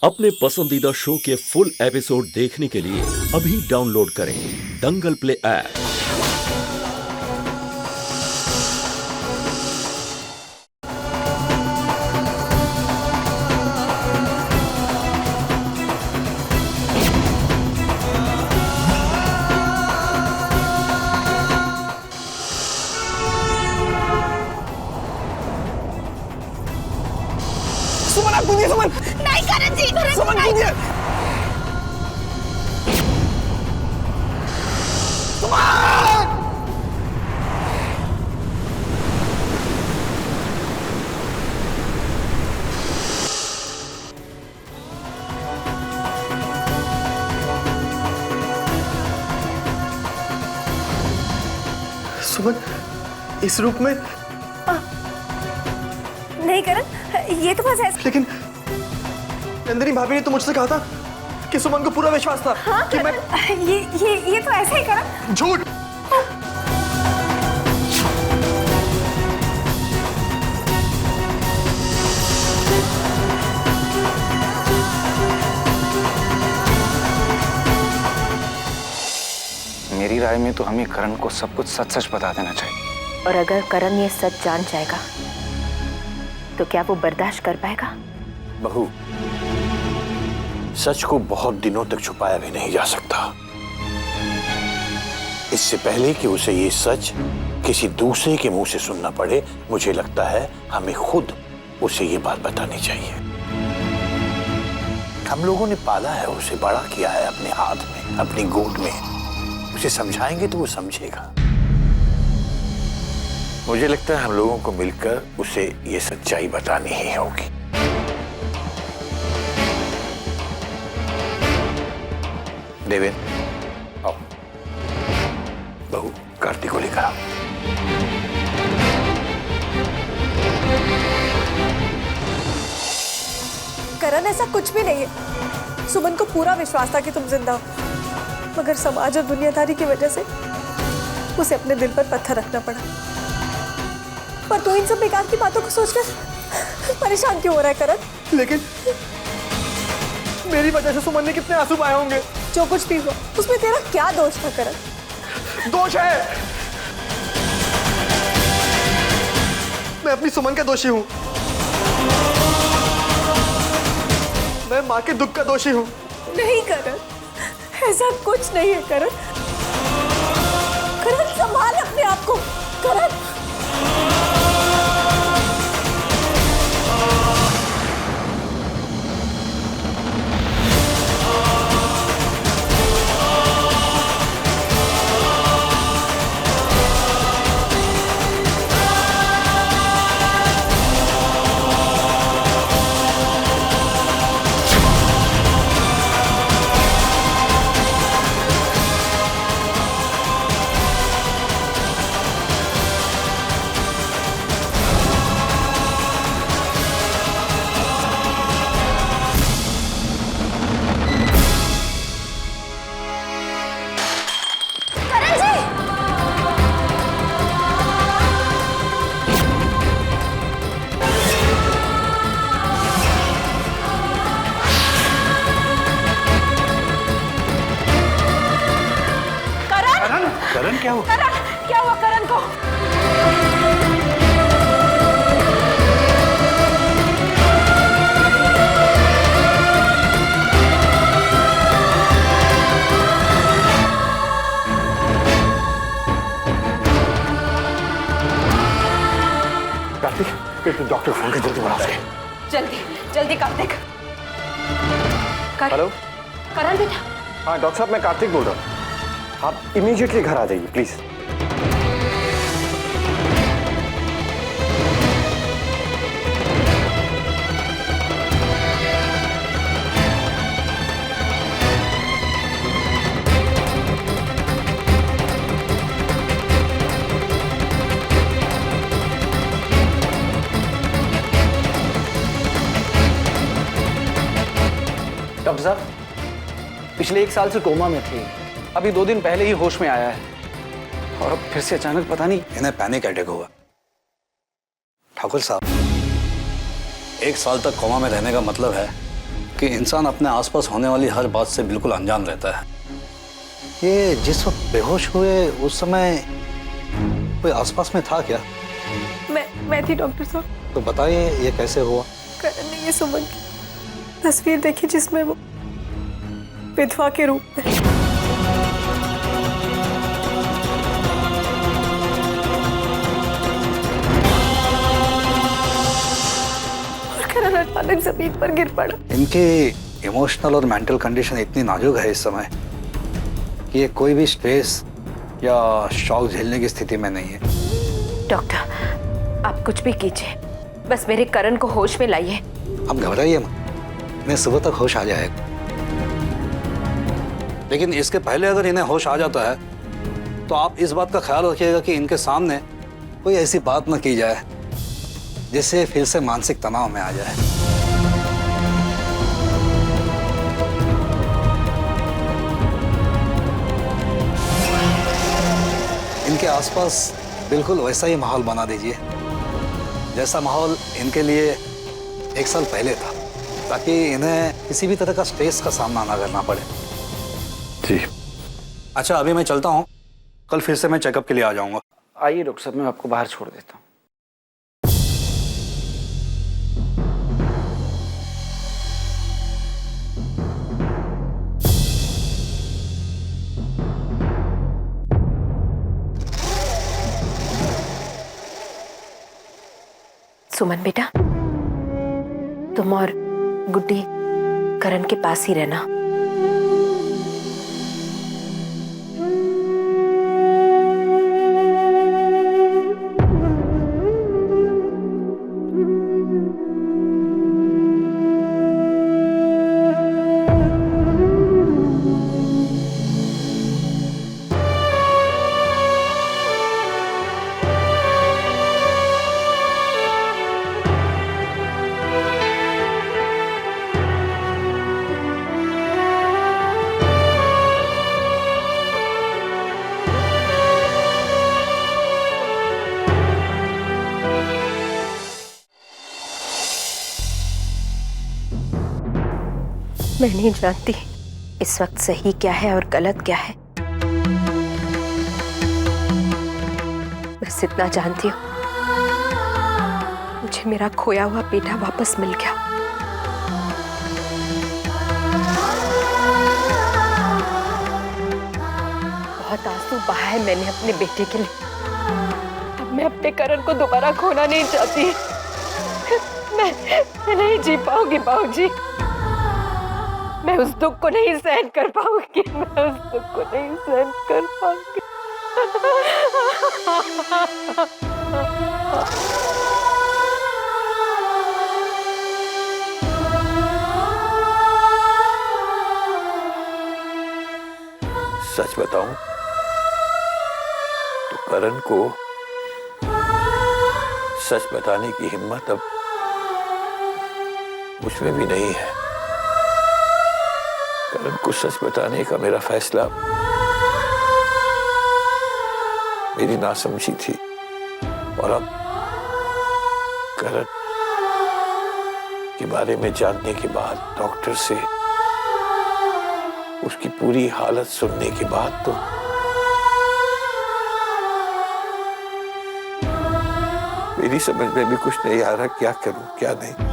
अपने पसंदीदा शो के फुल एपिसोड देखने के लिए अभी डाउनलोड करें दंगल प्ले ऐप। सुमन आप कूदिए, सुमन नहीं करण जी, सुमन कूदिए। सुमन सुमन इस रूप में नहीं करण, ये तो बस ऐसा। लेकिन नंदिनी भाभी ने तो मुझसे कहा था कि सुमन को पूरा विश्वास था। हाँ, कि मैं ये तो ऐसा ही करण। झूठ। मेरी राय में तो हमें करण को सब कुछ सच सच बता देना चाहिए। और अगर करण ये सच जान जाएगा तो क्या वो बर्दाश्त कर पाएगा? बहू, सच को बहुत दिनों तक छुपाया भी नहीं जा सकता। इससे पहले कि उसे ये सच किसी दूसरे के मुंह से सुनना पड़े, मुझे लगता है हमें खुद उसे ये बात बतानी चाहिए। हम लोगों ने पाला है उसे, बड़ा किया है अपने हाथ में, अपनी गोद में। उसे समझाएंगे तो वो समझेगा। मुझे लगता है हम लोगों को मिलकर उसे ये सच्चाई बतानी ही होगी। देवेंद्र, आओ। बहू, कार्तिक को लेकर आओ। करण, ऐसा कुछ भी नहीं है। सुमन को पूरा विश्वास था कि तुम जिंदा हो, मगर समाज और दुनियादारी की वजह से उसे अपने दिल पर पत्थर रखना पड़ा। पर तू इन सब बेकार की बातों को सोचकर परेशान क्यों हो रहा है करण? लेकिन मेरी वजह से सुमन ने कितने आंसू पाए होंगे। जो कुछ भी हुआ उसमें तेरा क्या दोष था करण? दोष है, मैं अपनी सुमन का दोषी हूं। मैं मां के दुख का दोषी हूं। नहीं करण, ऐसा कुछ नहीं है करण। करण, संभाल अपने आप को करण। करण क्या हुआ? करण, क्या हुआ करण को? कार्तिक, डॉक्टर फोन कर जल्दी बुला दे। जल्दी जल्दी कार्तिक। हेलो, करण बेटा। हाँ डॉक्टर साहब, मैं कार्तिक बोल रहा हूँ। आप इमीडिएटली घर आ जाइए प्लीज। डॉक्टर साहब, पिछले 1 साल से कोमा में थी, अभी 2 दिन पहले ही होश में आया है और अब फिर से अचानक पता नहीं। इन्हें पैनिक अटैक हुआ। ठाकुर साहब, 1 साल तक कोमा में रहने का मतलब है कि इंसान अपने आसपास होने वाली हर बात से बिल्कुल अनजान रहता है। ये जिस वक्त बेहोश हुए उस समय कोई आसपास में था क्या? मैं थी डॉक्टर साहब। तो बताइए ये कैसे हुआ? करण ने ये सुमन की तस्वीर देखी जिसमें वो विधवा के रूप में। और करण अचानक जमीन पर गिर पड़ा। इनकी इमोशनल और मेंटल कंडीशन इतनी नाजुक है इस समय कि ये कोई भी स्ट्रेस या शॉक झेलने की स्थिति में नहीं है। डॉक्टर आप कुछ भी कीजिए, बस मेरे करण को होश में लाइए। आप घबराइए मत, इन्हें सुबह तक होश आ जाएगा। लेकिन इसके पहले अगर इन्हें होश आ जाता है तो आप इस बात का ख्याल रखिएगा कि इनके सामने कोई ऐसी बात न की जाए जिससे फिर से मानसिक तनाव में आ जाए। इनके आसपास बिल्कुल वैसा ही माहौल बना दीजिए जैसा माहौल इनके लिए 1 साल पहले था, ताकि इन्हें किसी भी तरह का स्ट्रेस का सामना ना करना पड़े। जी। अच्छा अभी मैं चलता हूँ, कल फिर से मैं चेकअप के लिए आ जाऊंगा। आइए डॉक्टर साहब, मैं आपको बाहर छोड़ देता हूँ। सुमन बेटा, तुम और गुड्डी करण के पास ही रहना। मैं नहीं जानती इस वक्त सही क्या है और गलत क्या है। बस इतना जानती हूँ, मुझे मेरा खोया हुआ बेटा वापस मिल गया। बहुत आंसू बहाए मैंने अपने बेटे के लिए। अब मैं अपने करण को दोबारा खोना नहीं चाहती। मैं नहीं जी पाऊंगी बाबूजी। मैं उस दुख को नहीं सहन कर पाऊंगी। मैं उस दुख को नहीं सहन कर पाऊंगी। सच बताऊं तो करण को सच बताने की हिम्मत अब मुझमें भी नहीं है। करण को सच बताने का मेरा फैसला मेरी नासमझी थी, और अब करण के बारे में जानने के बाद, डॉक्टर से उसकी पूरी हालत सुनने के बाद तो मेरी समझ में भी कुछ नहीं आ रहा क्या करूं क्या नहीं।